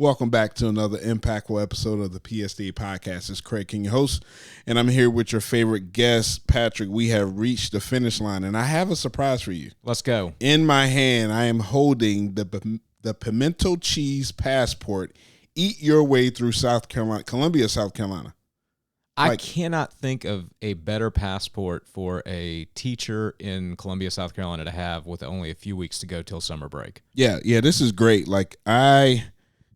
Welcome back to another impactful episode of the PSTA podcast. It's Craig King, your host, and I'm here with your favorite guest, Patrick. We have reached the finish line, and I have a surprise for you. Let's go. In my hand, I am holding the pimento cheese passport. Eat your way through Columbia, South Carolina. I cannot think of a better passport for a teacher in Columbia, South Carolina to have with only a few weeks to go till summer break. Yeah, this is great. I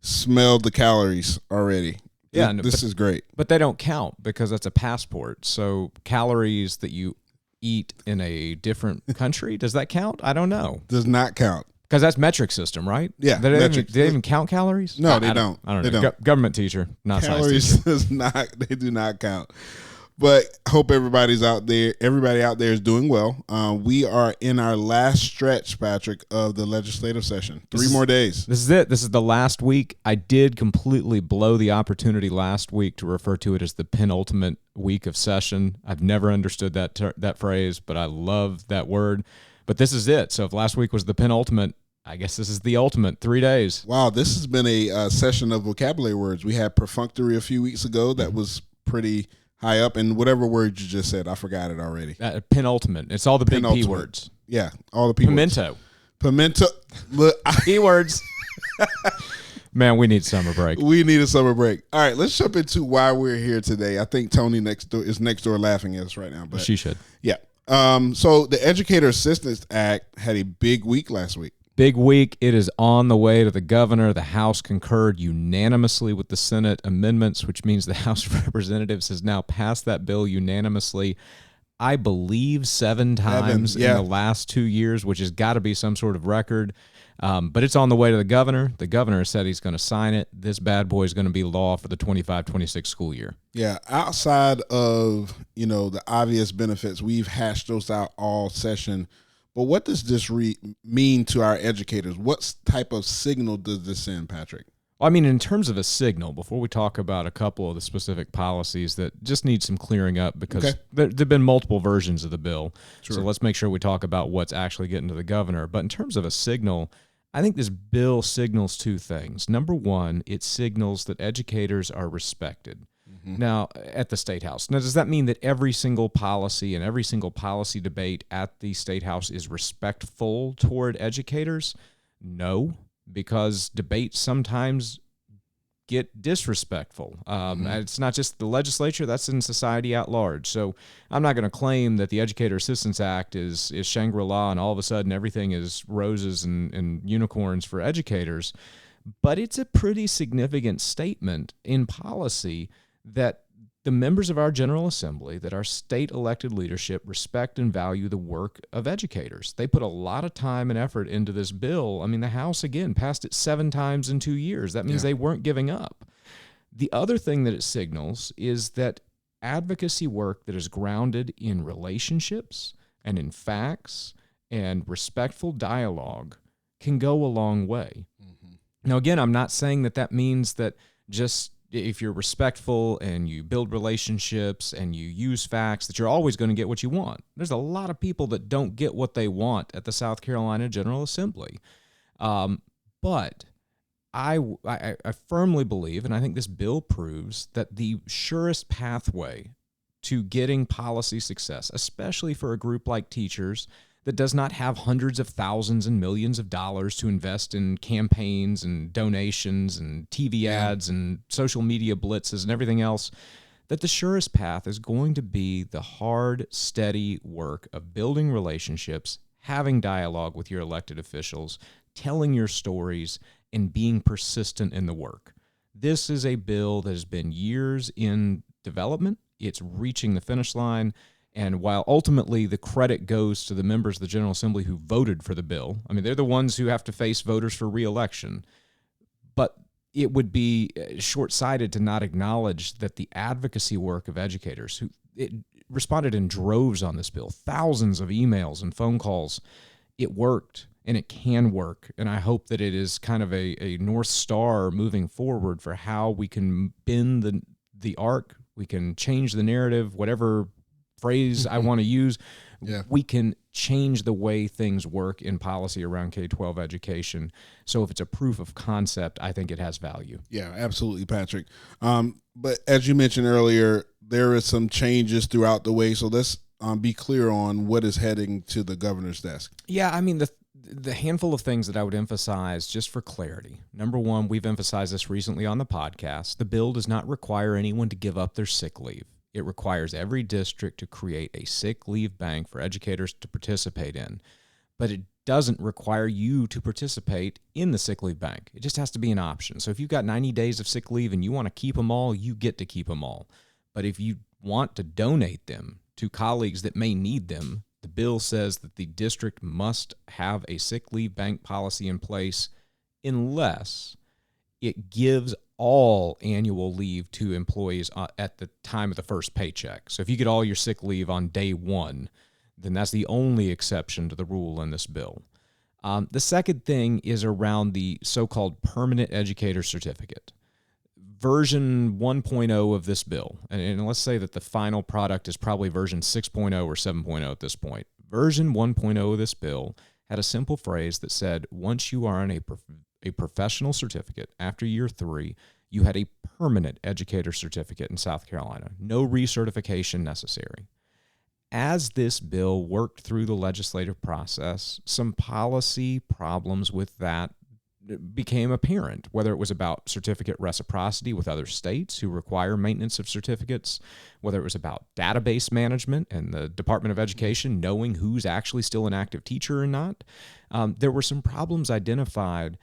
smelled the calories already. Yeah, this is great. But they don't count because that's a passport. So calories that you eat in a different country, does that count? I don't know. Does not count. Because that's metric system, right? Yeah. Do they even count calories? No, they don't. I don't know. Government teacher, not calories science teacher. They do not count. But hope everybody out there is doing well. We are in our last stretch, Patrick, of the legislative session. Three more days. This is it. This is the last week. I did completely blow the opportunity last week to refer to it as the penultimate week of session. I've never understood that phrase, but I love that word. But this is it. So if last week was the penultimate, I guess this is the ultimate 3 days. Wow, this has been a session of vocabulary words. We had perfunctory a few weeks ago. That was pretty high up, and whatever word you just said, I forgot it already. Penultimate. It's all the big P words. Yeah, all the P words. Pimento. Look, P words. Man, we need summer break. We need a summer break. All right, let's jump into why we're here today. I think Tony is next door laughing at us right now. But she should. Yeah. So the Educator Assistance Act had a big week last week. Big week. It is on the way to the governor. The House concurred unanimously with the Senate amendments, which means the House of Representatives has now passed that bill unanimously, I believe, 7 times in the last 2 years, which has got to be some sort of record. But it's on the way to the governor. The governor said he's going to sign it. This bad boy is going to be law for the 25-26 school year. Yeah, outside of, the obvious benefits, we've hashed those out all session. But what does this mean to our educators? What type of signal does this send, Patrick? Well, I mean, in terms of a signal, before we talk about a couple of the specific policies that just need some clearing up, because there have been multiple versions of the bill. Sure. So let's make sure we talk about what's actually getting to the governor. But in terms of a signal, I think this bill signals 2 things. Number one, it signals that educators are respected. Now, at the State House. Now, does that mean that every single policy and every single policy debate at the State House is respectful toward educators? No, because debates sometimes get disrespectful. It's not just the legislature, that's in society at large. So I'm not going to claim that the Educator Assistance Act is Shangri-La and all of a sudden everything is roses and unicorns for educators. But it's a pretty significant statement in policy that the members of our General Assembly, that our state elected leadership respect and value the work of educators. They put a lot of time and effort into this bill. I mean, the House, again, passed it 7 times in 2 years. That means they weren't giving up. The other thing that it signals is that advocacy work that is grounded in relationships and in facts and respectful dialogue can go a long way. Now, again, I'm not saying that means that just if you're respectful and you build relationships and you use facts, that you're always going to get what you want. There's a lot of people that don't get what they want at the South Carolina General Assembly. But I firmly believe, and I think this bill proves, that the surest pathway to getting policy success, especially for a group like teachers that does not have hundreds of thousands and millions of dollars to invest in campaigns and donations and TV ads and social media blitzes and everything else, that the surest path is going to be the hard, steady work of building relationships, having dialogue with your elected officials, telling your stories, and being persistent in the work. This is a bill that has been years in development. It's reaching the finish line. And while ultimately the credit goes to the members of the General Assembly who voted for the bill, I mean, they're the ones who have to face voters for re-election, but it would be short-sighted to not acknowledge that the advocacy work of educators who responded in droves on this bill, thousands of emails and phone calls, it worked and it can work. And I hope that it is kind of a North Star moving forward for how we can bend the arc, we can change the narrative, whatever phrase I want to use. Yeah. We can change the way things work in policy around K-12 education. So if it's a proof of concept, I think it has value. Yeah, absolutely, Patrick. But as you mentioned earlier, there is some changes throughout the way. So let's be clear on what is heading to the governor's desk. Yeah, I mean, the handful of things that I would emphasize just for clarity. Number one, we've emphasized this recently on the podcast. The bill does not require anyone to give up their sick leave. It requires every district to create a sick leave bank for educators to participate in. But it doesn't require you to participate in the sick leave bank. It just has to be an option. So if you've got 90 days of sick leave and you want to keep them all, you get to keep them all. But if you want to donate them to colleagues that may need them, the bill says that the district must have a sick leave bank policy in place unless it gives all annual leave to employees at the time of the first paycheck. So if you get all your sick leave on day one, then that's the only exception to the rule in this bill. The second thing is around the so-called permanent educator certificate. Version 1.0 of this bill, and let's say that the final product is probably version 6.0 or 7.0 at this point. Version 1.0 of this bill had a simple phrase that said, once you are on a professional certificate after year 3, you had a permanent educator certificate in South Carolina. No recertification necessary. As this bill worked through the legislative process, some policy problems with that became apparent, whether it was about certificate reciprocity with other states who require maintenance of certificates, whether it was about database management and the Department of Education knowing who's actually still an active teacher or not. There were some problems identified,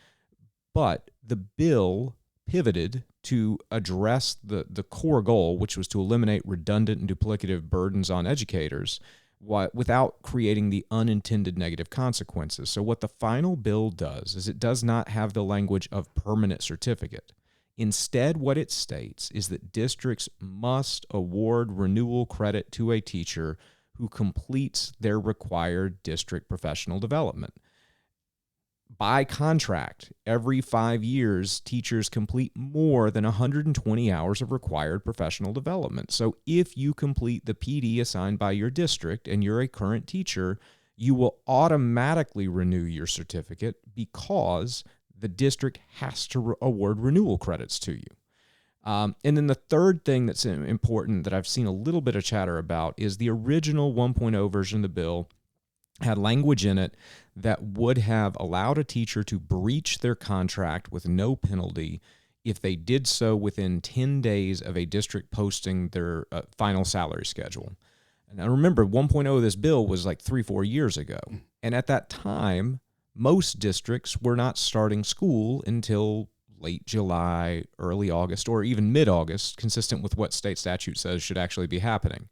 but the bill pivoted to address the core goal, which was to eliminate redundant and duplicative burdens on educators without creating the unintended negative consequences. So what the final bill does is it does not have the language of permanent certificate. Instead, what it states is that districts must award renewal credit to a teacher who completes their required district professional development. By contract, every 5 years, teachers complete more than 120 hours of required professional development. So if you complete the PD assigned by your district and you're a current teacher, you will automatically renew your certificate because the district has to award renewal credits to you. And then the third thing that's important that I've seen a little bit of chatter about is the original 1.0 version of the bill had language in it that would have allowed a teacher to breach their contract with no penalty if they did so within 10 days of a district posting their final salary schedule. And I remember 1.0 of this bill was like 3-4 years ago. And at that time, most districts were not starting school until late July, early August, or even mid-August, consistent with what state statute says should actually be happening.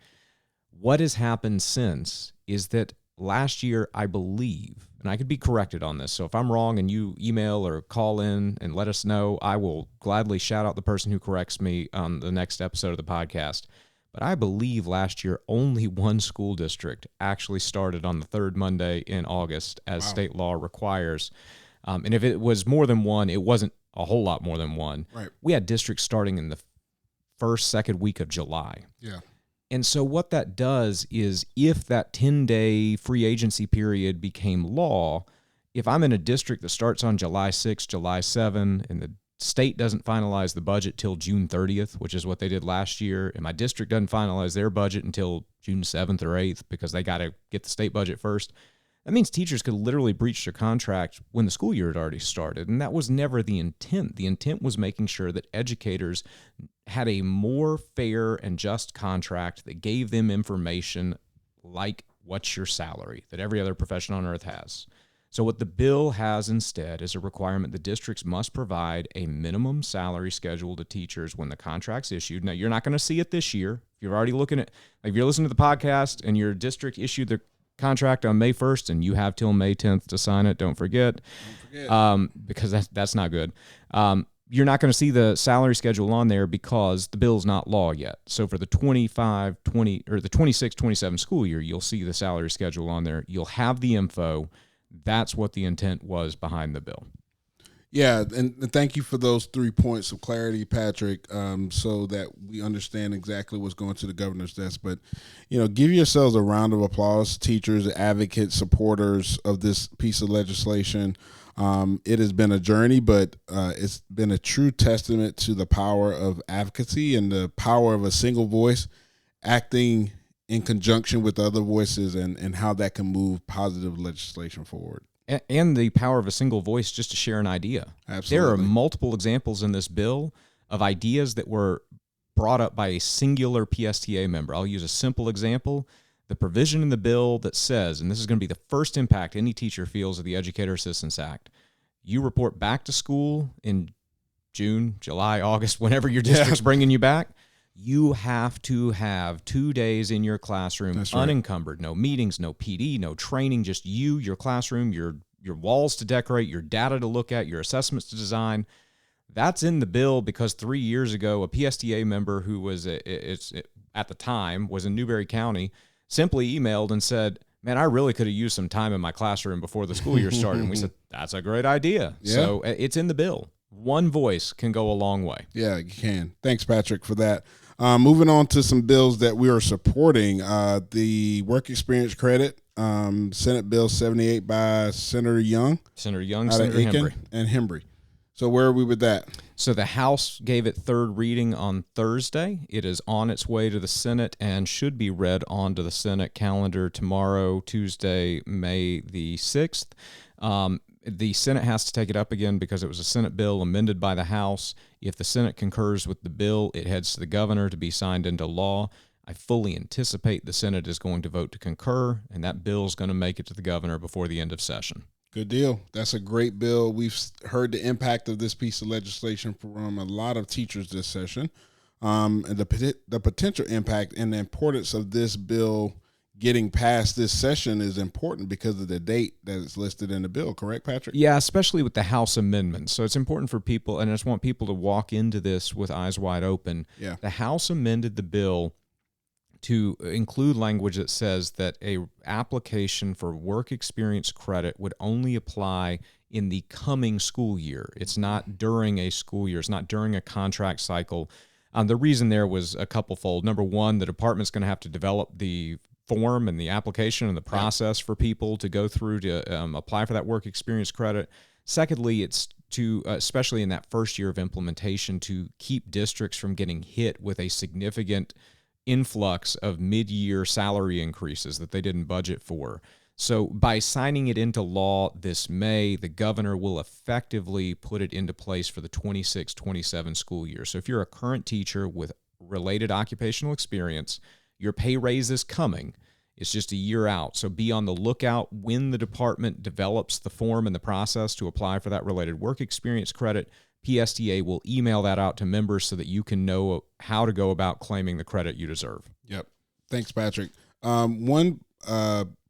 What has happened since is that last year, I believe, and I could be corrected on this, so if I'm wrong and you email or call in and let us know, I will gladly shout out the person who corrects me on the next episode of the podcast. But I believe last year only one school district actually started on the third Monday in August, as state law requires. And if it was more than one, it wasn't a whole lot more than one. Right. We had districts starting in the second week of July. Yeah. And so what that does is if that 10-day free agency period became law, if I'm in a district that starts on July 6, July 7, and the state doesn't finalize the budget till June 30th, which is what they did last year, and my district doesn't finalize their budget until June 7th or 8th because they got to get the state budget first, that means teachers could literally breach their contract when the school year had already started, and that was never the intent. The intent was making sure that educators had a more fair and just contract that gave them information like what's your salary that every other profession on earth has. So what the bill has instead is a requirement that districts must provide a minimum salary schedule to teachers when the contract's issued. Now, you're not going to see it this year. If you're already looking at, if you're listening to the podcast and your district issued their contract on May 1st and you have till May 10th to sign it, don't forget. Because that's not good. You're not going to see the salary schedule on there because the bill's not law yet. So for the 25-20 or the 26-27 school year, you'll see the salary schedule on there. You'll have the info. That's what the intent was behind the bill. Yeah, and thank you for those 3 points of clarity, Patrick, so that we understand exactly what's going to the governor's desk. But, give yourselves a round of applause, teachers, advocates, supporters of this piece of legislation. It has been a journey, but it's been a true testament to the power of advocacy and the power of a single voice acting in conjunction with other voices and how that can move positive legislation forward. And the power of a single voice just to share an idea. Absolutely. There are multiple examples in this bill of ideas that were brought up by a singular PSTA member. I'll use a simple example. The provision in the bill that says, and this is going to be the first impact any teacher feels of the Educator Assistance Act, you report back to school in June, July, August, whenever your district's bringing you back, you have to have 2 days in your classroom. That's unencumbered, right. No meetings, no PD, no training, just you, your classroom, your walls to decorate, your data to look at, your assessments to design. That's in the bill because 3 years ago, a PSTA member who was at the time was in Newberry County simply emailed and said, man, I really could have used some time in my classroom before the school year started. And we said, that's a great idea. Yeah. So it's in the bill. One voice can go a long way. Yeah, you can. Thanks, Patrick, for that. Moving on to some bills that we are supporting. The work experience credit, Senate Bill 78 by Senator Young. Senator Hembry. And Hembry. So where are we with that? So the House gave it third reading on Thursday. It is on its way to the Senate and should be read onto the Senate calendar tomorrow, Tuesday, May the 6th. The Senate has to take it up again because it was a Senate bill amended by the House. If the Senate concurs with the bill, it heads to the governor to be signed into law. I fully anticipate the Senate is going to vote to concur, and that bill is going to make it to the governor before the end of session. Good deal. That's a great bill. We've heard the impact of this piece of legislation from a lot of teachers this session, and the potential impact and the importance of this bill getting past this session is important because of the date that is listed in the bill, correct, Patrick? Yeah, especially with the House amendments. So it's important for people, and I just want people to walk into this with eyes wide open. Yeah. The House amended the bill to include language that says that a application for work experience credit would only apply in the coming school year. It's not during a school year. It's not during a contract cycle. The reason there was a couple-fold. Number one, the department's going to have to develop the form and the application and the process for people to go through to apply for that work experience credit. Secondly, it's to, especially in that first year of implementation, to keep districts from getting hit with a significant influx of mid-year salary increases that they didn't budget for. So by signing it into law this May, the governor will effectively put it into place for the 26-27 school year. So if you're a current teacher with related occupational experience, your pay raise is coming. It's just a year out. So be on the lookout when the department develops the form and the process to apply for that related work experience credit. PSTA will email that out to members so that you can know how to go about claiming the credit you deserve. Yep. Thanks, Patrick. One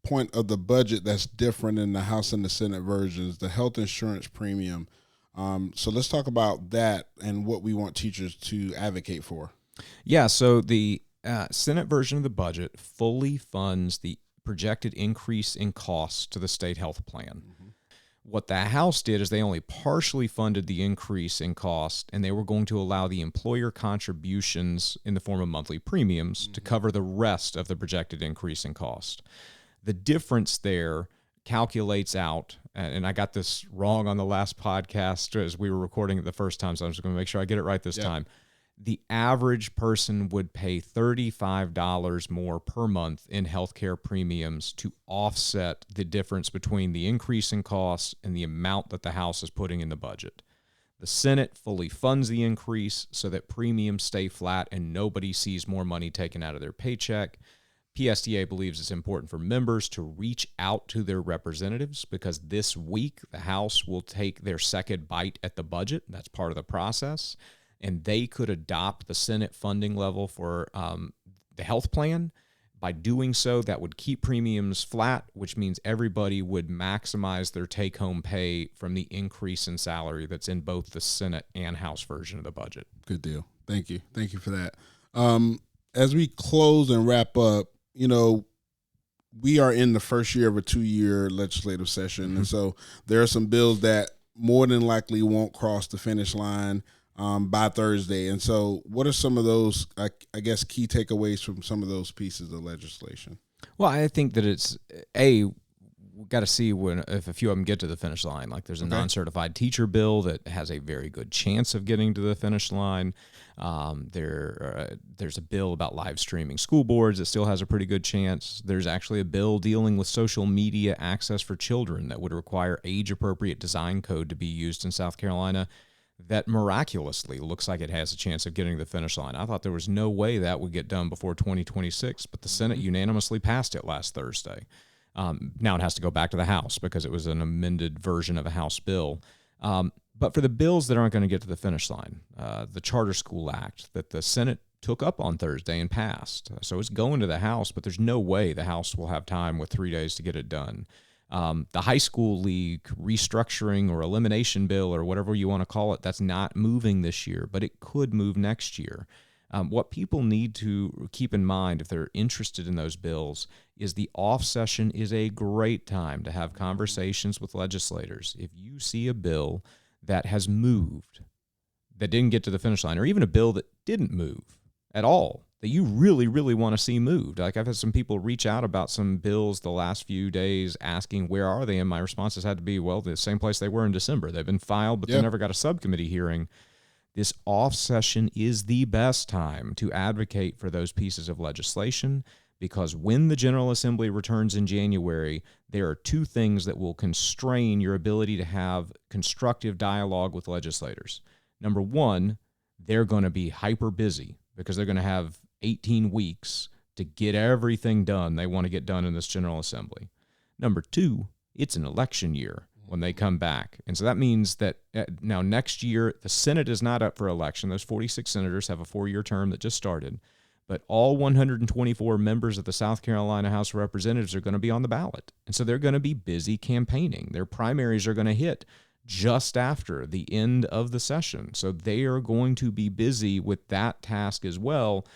point of the budget that's different in the House and the Senate versions, the health insurance premium. So let's talk about that and what we want teachers to advocate for. Yeah, so the Senate version of the budget fully funds the projected increase in costs to the state health plan. Mm-hmm. What the House did is they only partially funded the increase in cost, and they were going to allow the employer contributions in the form of monthly premiums to cover the rest of the projected increase in cost. The difference there calculates out, and I got this wrong on the last podcast as we were recording it the first time, so I'm just going to make sure I get it right this time. The average person would pay $35 more per month in healthcare premiums to offset the difference between the increase in costs and the amount that the House is putting in the budget. The Senate fully funds the increase so that premiums stay flat and nobody sees more money taken out of their paycheck. PSTA believes it's important for members to reach out to their representatives because this week the House will take their second bite at the budget. That's part of the process. And they could adopt the Senate funding level for the health plan. By doing so, that would keep premiums flat, which means everybody would maximize their take-home pay from the increase in salary that's in both the Senate and House version of the budget. Good deal. Thank you. Thank you for that. As we close and wrap up, we are in the first year of a 2-year legislative session. Mm-hmm. And so there are some bills that more than likely won't cross the finish line by Thursday. And so what are some of those, I guess, key takeaways from some of those pieces of legislation? Well, I think that it's, we've got to see if a few of them get to the finish line. Like there's a non-certified teacher bill that has a very good chance of getting to the finish line. There's a bill about live streaming school boards that still has a pretty good chance. There's actually a bill dealing with social media access for children that would require age-appropriate design code to be used in South Carolina that miraculously looks like it has a chance of getting to the finish line. I thought there was no way that would get done before 2026, but the Senate unanimously passed it last Thursday. Now it has to go back to the House because it was an amended version of a House bill. But for the bills that aren't going to get to the finish line, the Charter School Act that the Senate took up on Thursday and passed. So it's going to the House, but there's no way the House will have time with 3 days to get it done. The high school league restructuring or elimination bill or whatever you want to call it, that's not moving this year, but it could move next year. What people need to keep in mind if they're interested in those bills is the off session is a great time to have conversations with legislators. If you see a bill that has moved, that didn't get to the finish line, or even a bill that didn't move at all, that you really, really want to see moved. Like I've had some people reach out about some bills the last few days asking where are they, and my responses had to be, well, the same place they were in December. They've been filed, but they never got a subcommittee hearing. This off session is the best time to advocate for those pieces of legislation because when the General Assembly returns in January, there are two things that will constrain your ability to have constructive dialogue with legislators. Number one, they're going to be hyper busy because they're going to have 18 weeks to get everything done they want to get done in this General Assembly. Number two, it's an election year when they come back. And so that means that now next year, the Senate is not up for election. Those 46 senators have a 4-year term that just started. But all 124 members of the South Carolina House of Representatives are going to be on the ballot. And so they're going to be busy campaigning. Their primaries are going to hit just after the end of the session. So they are going to be busy with that task as well.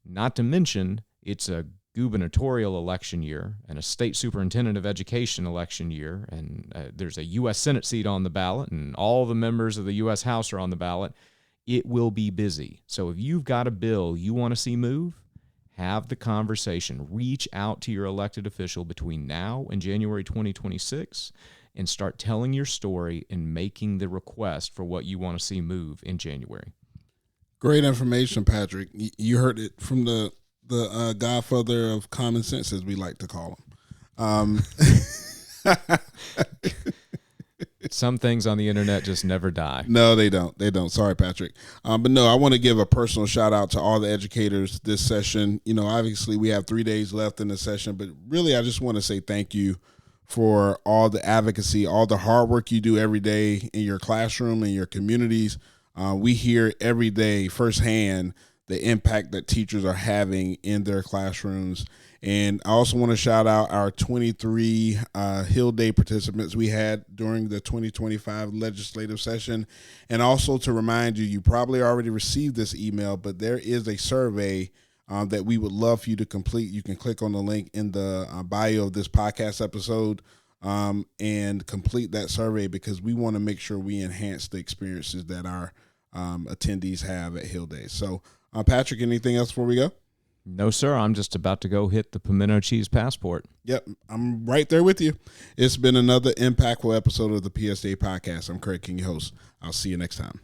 Not to mention, it's a gubernatorial election year and a state superintendent of education election year, and there's a U.S. Senate seat on the ballot, and all the members of the U.S. House are on the ballot. It will be busy. So if you've got a bill you want to see move, have the conversation. Reach out to your elected official between now and January 2026 and start telling your story and making the request for what you want to see move in January. Great information, Patrick. You heard it from the godfather of common sense, as we like to call him. Some things on the internet just never die. No, they don't. They don't. Sorry, Patrick. But no, I want to give a personal shout out to all the educators this session. You know, obviously we have 3 days left in the session, but really I just want to say thank you for all the advocacy, all the hard work you do every day in your classroom and your communities. We hear every day firsthand the impact that teachers are having in their classrooms. And I also want to shout out our 23 Hill Day participants we had during the 2025 legislative session. And also to remind you, you probably already received this email, but there is a survey that we would love for you to complete. You can click on the link in the bio of this podcast episode and complete that survey because we want to make sure we enhance the experiences that our attendees have at Hill Day. So, Patrick, anything else before we go? No, sir. I'm just about to go hit the pimento cheese passport. Yep, I'm right there with you. It's been another impactful episode of the PSTA podcast. I'm Craig King, your host. I'll see you next time.